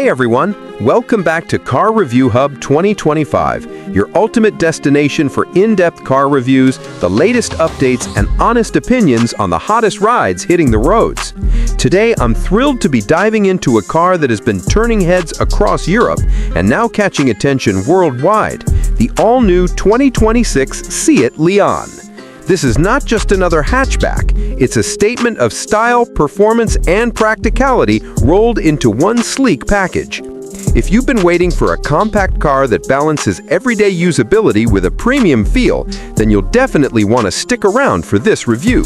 Hey everyone, welcome back to Car Review Hub 2025, your ultimate destination for in-depth car reviews, the latest updates, and honest opinions on the hottest rides hitting the roads. Today, I'm thrilled to be diving into a car that has been turning heads across Europe and now catching attention worldwide, the all-new 2026 Seat Leon. This is not just another hatchback, it's a statement of style, performance, and practicality rolled into one sleek package. If you've been waiting for a compact car that balances everyday usability with a premium feel, then you'll definitely want to stick around for this review.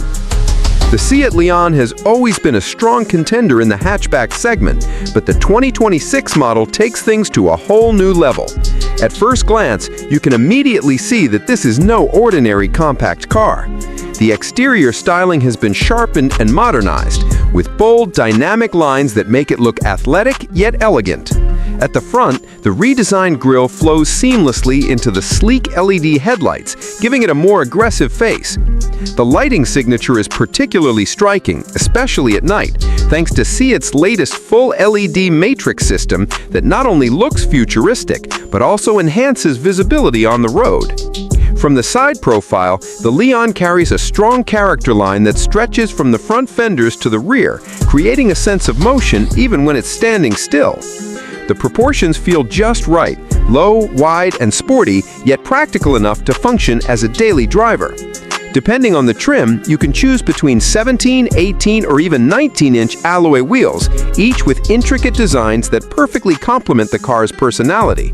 The Seat Leon has always been a strong contender in the hatchback segment, but the 2026 model takes things to a whole new level. At first glance, you can immediately see that this is no ordinary compact car. The exterior styling has been sharpened and modernized, with bold, dynamic lines that make it look athletic yet elegant. At the front, the redesigned grille flows seamlessly into the sleek LED headlights, giving it a more aggressive face. The lighting signature is particularly striking, especially at night, thanks to Seat's latest full LED matrix system that not only looks futuristic, but also enhances visibility on the road. From the side profile, the Leon carries a strong character line that stretches from the front fenders to the rear, creating a sense of motion even when it's standing still. The proportions feel just right, low, wide, and sporty, yet practical enough to function as a daily driver. Depending on the trim, you can choose between 17, 18, or even 19-inch alloy wheels, each with intricate designs that perfectly complement the car's personality.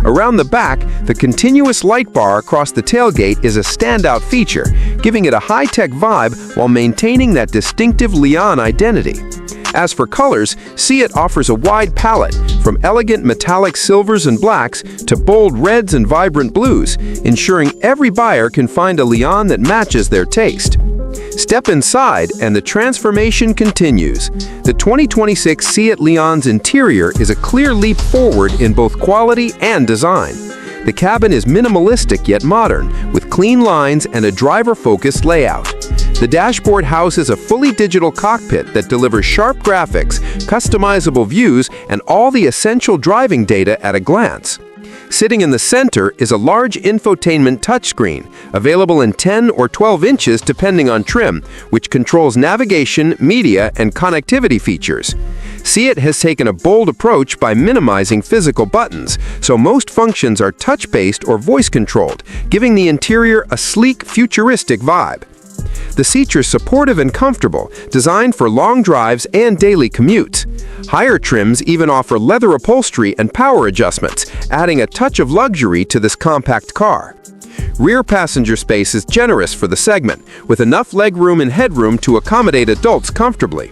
Around the back, the continuous light bar across the tailgate is a standout feature, giving it a high-tech vibe while maintaining that distinctive Leon identity. As for colors, Seat offers a wide palette, from elegant metallic silvers and blacks to bold reds and vibrant blues, ensuring every buyer can find a Leon that matches their taste. Step inside and the transformation continues. The 2026 Seat Leon's interior is a clear leap forward in both quality and design. The cabin is minimalistic yet modern, with clean lines and a driver-focused layout. The dashboard houses a fully digital cockpit that delivers sharp graphics, customizable views, and all the essential driving data at a glance. Sitting in the center is a large infotainment touchscreen, available in 10 or 12 inches depending on trim, which controls navigation, media, and connectivity features. Seat has taken a bold approach by minimizing physical buttons, so most functions are touch-based or voice-controlled, giving the interior a sleek, futuristic vibe. The seats are supportive and comfortable, designed for long drives and daily commutes. Higher trims even offer leather upholstery and power adjustments, adding a touch of luxury to this compact car. Rear passenger space is generous for the segment, with enough legroom and headroom to accommodate adults comfortably.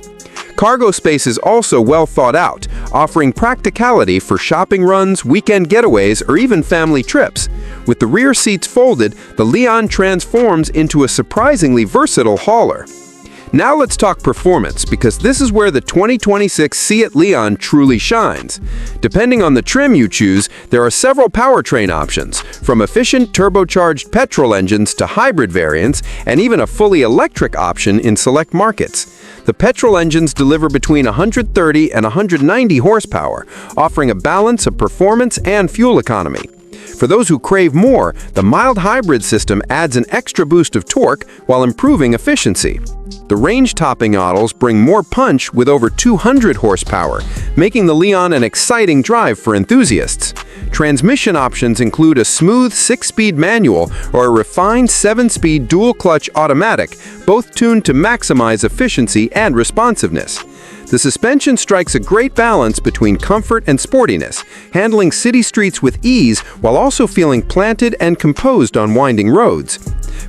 Cargo space is also well thought out, offering practicality for shopping runs, weekend getaways, or even family trips. With the rear seats folded, the Leon transforms into a surprisingly versatile hauler. Now let's talk performance, because this is where the 2026 Seat Leon truly shines. Depending on the trim you choose, there are several powertrain options, from efficient turbocharged petrol engines to hybrid variants, and even a fully electric option in select markets. The petrol engines deliver between 130 and 190 horsepower, offering a balance of performance and fuel economy. For those who crave more, the mild hybrid system adds an extra boost of torque while improving efficiency. The range-topping models bring more punch with over 200 horsepower, making the Leon an exciting drive for enthusiasts. Transmission options include a smooth 6-speed manual or a refined 7-speed dual-clutch automatic, both tuned to maximize efficiency and responsiveness. The suspension strikes a great balance between comfort and sportiness, handling city streets with ease while also feeling planted and composed on winding roads.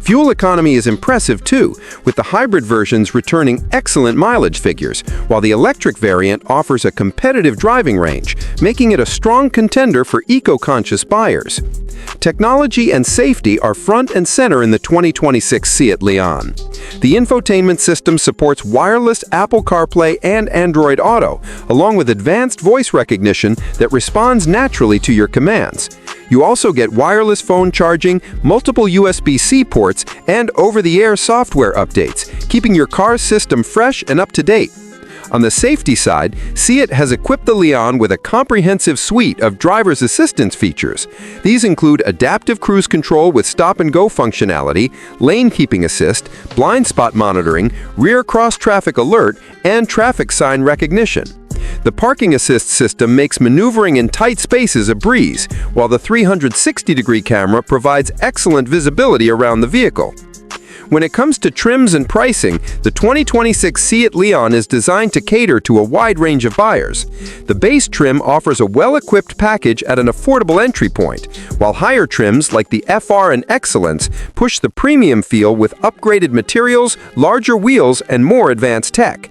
Fuel economy is impressive too, with the hybrid versions returning excellent mileage figures, while the electric variant offers a competitive driving range, making it a strong contender for eco-conscious buyers. Technology and safety are front and center in the 2026 Seat Leon. The infotainment system supports wireless Apple CarPlay and Android Auto, along with advanced voice recognition that responds naturally to your commands. You also get wireless phone charging, multiple USB-C ports, and over-the-air software updates, keeping your car's system fresh and up to date. On the safety side, Seat has equipped the Leon with a comprehensive suite of driver's assistance features. These include adaptive cruise control with stop-and-go functionality, lane keeping assist, blind spot monitoring, rear cross-traffic alert, and traffic sign recognition. The parking assist system makes maneuvering in tight spaces a breeze, while the 360-degree camera provides excellent visibility around the vehicle. When it comes to trims and pricing, the 2026 Seat Leon is designed to cater to a wide range of buyers. The base trim offers a well-equipped package at an affordable entry point, while higher trims like the FR and Excellence push the premium feel with upgraded materials, larger wheels, and more advanced tech.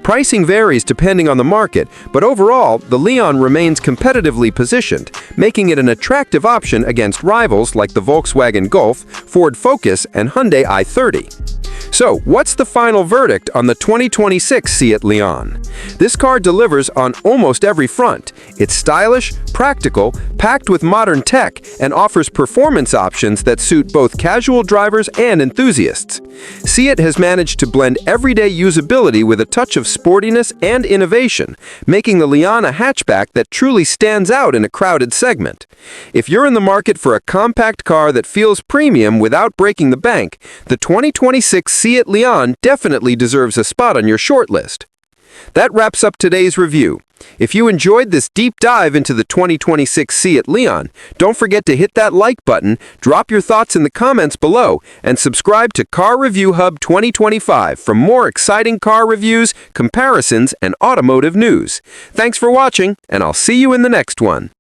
Pricing varies depending on the market, but overall, the Leon remains competitively positioned, making it an attractive option against rivals like the Volkswagen Golf, Ford Focus, and Hyundai i30. So, what's the final verdict on the 2026 Seat Leon? This car delivers on almost every front. It's stylish, practical, packed with modern tech, and offers performance options that suit both casual drivers and enthusiasts. Seat has managed to blend everyday usability with a touch of sportiness and innovation, making the Leon a hatchback that truly stands out in a crowded segment. If you're in the market for a compact car that feels premium without breaking the bank, the 2026 Seat Leon definitely deserves a spot on your shortlist. That wraps up today's review. If you enjoyed this deep dive into the 2026 Seat Leon, don't forget to hit that like button, drop your thoughts in the comments below, and subscribe to Car Review Hub 2025 for more exciting car reviews, comparisons, and automotive news. Thanks for watching, and I'll see you in the next one.